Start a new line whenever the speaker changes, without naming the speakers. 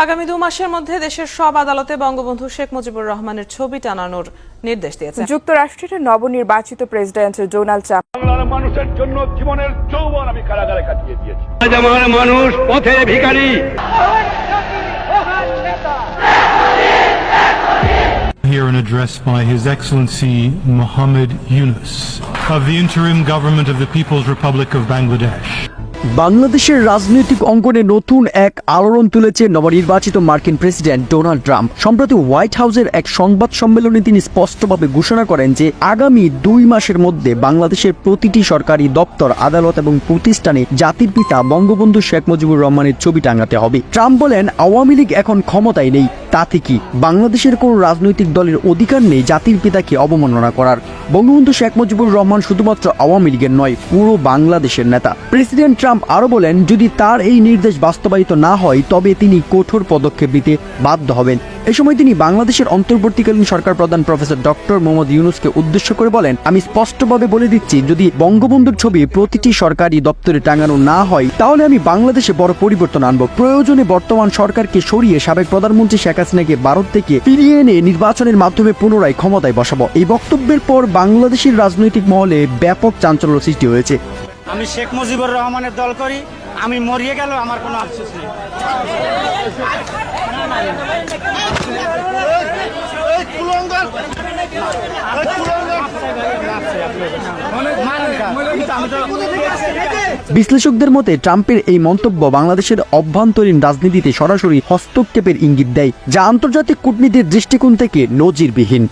আগামী 2 মাসের মধ্যে দেশের সব আদালতে বঙ্গবন্ধু শেখ মুজিবুর রহমানের ছবি টানানোর নির্দেশ দিয়েছে
যুক্তরাষ্ট্রের নবনির্বাচিত প্রেসিডেন্ট ডোনাল্ড ট্রাম্প।
বাংলার মানুষের জন্য জীবনের যৌবন আমি কারাগারে কাটিয়ে দিয়েছি। আমার মানুষ পথে ভিখারি।
Here an address by His Excellency Muhammad Yunus of the Interim Government of the People's Republic of Bangladesh.
বাংলাদেশের রাজনৈতিক অঙ্গনে নতুন এক আলোড়ন তুলেছে নবনির্বাচিত মার্কিন প্রেসিডেন্ট ডোনাল্ড ট্রাম্প। সম্প্রতি হোয়াইট হাউসের এক সংবাদ সম্মেলনে তিনি স্পষ্টভাবে ঘোষণা করেন যে আগামী 2 মাসের মধ্যে বাংলাদেশের প্রতিটি সরকারি দপ্তর, আদালত এবং প্রতিষ্ঠানে জাতির পিতা বঙ্গবন্ধু শেখ মুজিবুর রহমানের ছবি টাঙাতে হবে। ট্রাম্প বলেন, আওয়ামী লীগ এখন ক্ষমতায় নেই, তাতে কি বাংলাদেশের কোন রাজনৈতিক দলের অধিকার নেই জাতির পিতাকে অবমাননা করার। বঙ্গবন্ধু শেখ মুজিবুর রহমান শুধুমাত্র আওয়ামী লীগের নয়, পুরো বাংলাদেশের নেতা। প্রেসিডেন্ট ট্রাম্প আরো বলেন, যদি তার এই নির্দেশ বাস্তবায়িত না হয় তবে তিনি কঠোর পদক্ষেপ নিতে বাধ্য হবেন। এ সময় তিনি বাংলাদেশের অন্তর্বর্তীকালীন সরকার প্রধান প্রফেসর ডক্টর মোহাম্মদ ইউনূসকে উদ্দেশ্য করে বলেন, আমি স্পষ্টভাবে বলে দিচ্ছি, যদি বঙ্গবন্ধুর ছবি প্রতিটি সরকারি দপ্তরে টাঙানো না হয় তাহলে আমি বাংলাদেশে বড় পরিবর্তন আনব। প্রয়োজনে বর্তমান সরকারকে সরিয়ে সাবেক প্রধানমন্ত্রী শেখ হাসিনাকে ভারত থেকে ফিরিয়ে এনে নির্বাচনের মাধ্যমে পুনরায় ক্ষমতায় বসাবো। এই বক্তব্যের পর বাংলাদেশের রাজনৈতিক মহলে ব্যাপক চাঞ্চল্য সৃষ্টি হয়েছে।
আমি শেখ মুজিবুর রহমানের দল করি, আমি মরিয়ে গেল আমার কোনো আফসোস নেই।
বিশ্লেষকদের মতে ট্রাম্পের এই মন্তব্য বাংলাদেশের অভ্যন্তরীণ রাজনীতিতে সরাসরি হস্তক্ষেপের ইঙ্গিত দেয়, যা আন্তর্জাতিক কূটনীতির দৃষ্টিকোণ থেকে নজিরবিহীন।